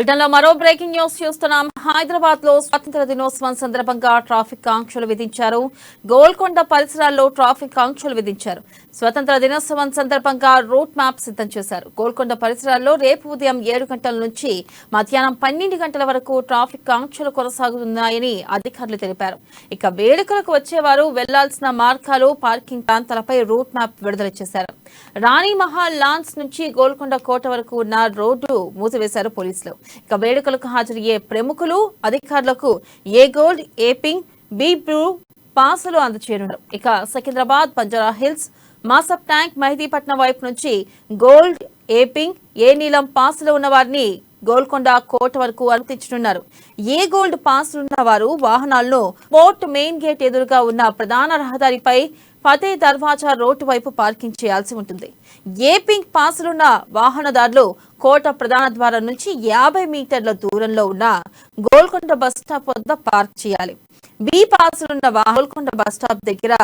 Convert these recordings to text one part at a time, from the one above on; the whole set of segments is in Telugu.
బులెటిన్లో మరో బ్రేకింగ్ న్యూస్ చూస్తున్నాం. హైదరాబాద్ లో స్వాతంత్ర దినోత్సవం సందర్భంగా ట్రాఫిక్ ఆంక్షలు విధించారు. గోల్కొండ పరిసరాల్లో ట్రాఫిక్ ఆంక్షలు విధించారు. స్వాతంత్ర దినోత్సవం సందర్భంగా రూట్ మ్యాప్ సిద్ధం చేశారు. గోల్కొండ పరిసరాల్లో రేపు ఉదయం 7 గంటల నుంచి మధ్యాహ్నం 12 గంటల వరకు ట్రాఫిక్ ఆంక్షలు కొనసాగుతున్నాయని అధికారులు తెలిపారు. ఇక వేడుకలకు వచ్చేవారు వెళ్లాల్సిన మార్గాలు, పార్కింగ్ ప్రాంతాలపై రూట్ మ్యాప్ విడుదల చేశారు. రాణి మహల్ లాన్స్ నుంచి గోల్కొండ కోట వరకు ఉన్న రోడ్డు మూసివేశారు పోలీసులు. ఇక వేడుకలకు హాజరయ్యే ప్రముఖులు, అధికారులకు ఏ గోల్డ్, ఏ పింక్, బి బ్లూ పాసులు అందజేయనున్నారు. ఇక సికింద్రాబాద్, బంజారా హిల్స్, మాసప్ ట్యాంక్, మెహదీపట్నం వైపు నుంచి గోల్డ్, ఏ పింక్, ఏ నీలం పాసులు ఉన్న వారిని గోల్కొండ కోట వరకు అనుమతించనున్నారు. ఏ గోల్డ్ పాసులున్న వారు వాహనాలను పోర్ట్ మెయిన్ గేట్ ఎదురుగా ఉన్న ప్రధాన రహదారిపై ఫతే దర్వాజా రోడ్డు వైపు పార్కింగ్ చేయాల్సి ఉంటుంది. ఏ పింక్ పాసులున్న వాహనదారులు కోట ప్రధాన ద్వారం నుంచి 50 మీటర్ల దూరంలో ఉన్న గోల్కొండ బస్టాప్ వద్ద పార్క్ చేయాలి. బి పాసులున్న గోల్కొండ బస్టాప్ దగ్గర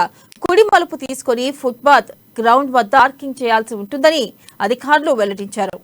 కుడి మలుపు తీసుకుని ఫుట్పాత్ గ్రౌండ్ వద్ద పార్కింగ్ చేయాల్సి ఉంటుందని అధికారులు వెల్లడించారు.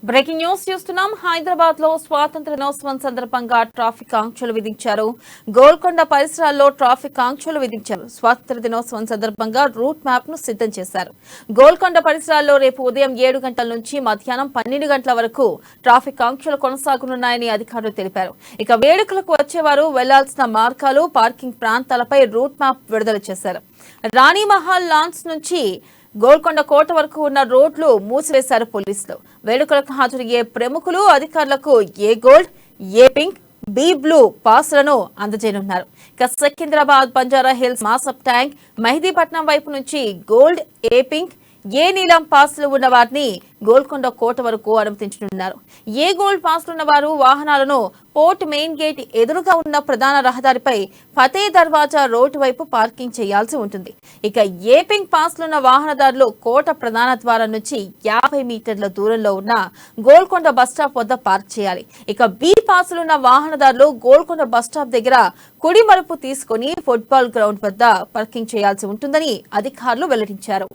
బ్రేకింగ్ న్యూస్ చూస్తున్నాం. హైదరాబాద్ లో స్వాతంత్ర దినోత్సవం సందర్భంగా ట్రాఫిక్ ఆంక్షలు విధించారు. గోల్కొండ పరిసరాల్లో ట్రాఫిక్ ఆంక్షలు విధించారు. స్వాతంత్ర దినోత్సవం సందర్భంగా రూట్ మ్యాప్ ను సిద్ధం చేశారు. గోల్కొండ పరిసరాల్లో రేపు ఉదయం 7 గంటల నుంచి మధ్యాహ్నం 12 గంటల వరకు ట్రాఫిక్ ఆంక్షలు కొనసాగనున్నాయని అధికారులు తెలిపారు. ఇక వేడుకలకు వచ్చేవారు వెళ్లాల్సిన మార్గాలు, పార్కింగ్ ప్రాంతాలపై రూట్ మ్యాప్ విడుదల చేశారు. రాణి మహల్ లాన్స్ నుంచి గోల్కొండ కోట వరకు ఉన్న రోడ్లు మూసివేశారు పోలీసులు. వేడుకలకు హాజరయ్యే ప్రముఖులు, అధికారులకు ఏ గోల్డ్, ఏ పింక్, బి బ్లూ పాసులను అందజేయనున్నారు. ఇక సికింద్రాబాద్, బంజారా హిల్స్, మాసప్ ట్యాంక్, మెహదీపట్నం వైపు నుంచి గోల్డ్, ఏ పింక్, ఏ నీలం పాసులు ఉన్న వారిని గోల్కొండ కోట వరకు అనుమతించనున్నారు. ఏ గోల్డ్ పాసులున్న వారు వాహనాలను పోర్ట్ మెయిన్ గేట్ ఎదురుగా ఉన్న ప్రధాన రహదారిపై ఫతే దర్వాజా రోడ్డు వైపు పార్కింగ్ చేయాల్సి ఉంటుంది. ఇక ఏ పింక్ పాసులున్న వాహనదారులు కోట ప్రధాన ద్వారం నుంచి 50 మీటర్ల దూరంలో ఉన్న గోల్కొండ బస్టాప్ వద్ద పార్క్ చేయాలి. ఇక బి పాసులున్న వాహనదారులు గోల్కొండ బస్టాప్ దగ్గర కుడి మలుపు తీసుకుని ఫుట్బాల్ గ్రౌండ్ వద్ద పార్కింగ్ చేయాల్సి ఉంటుందని అధికారులు వెల్లడించారు.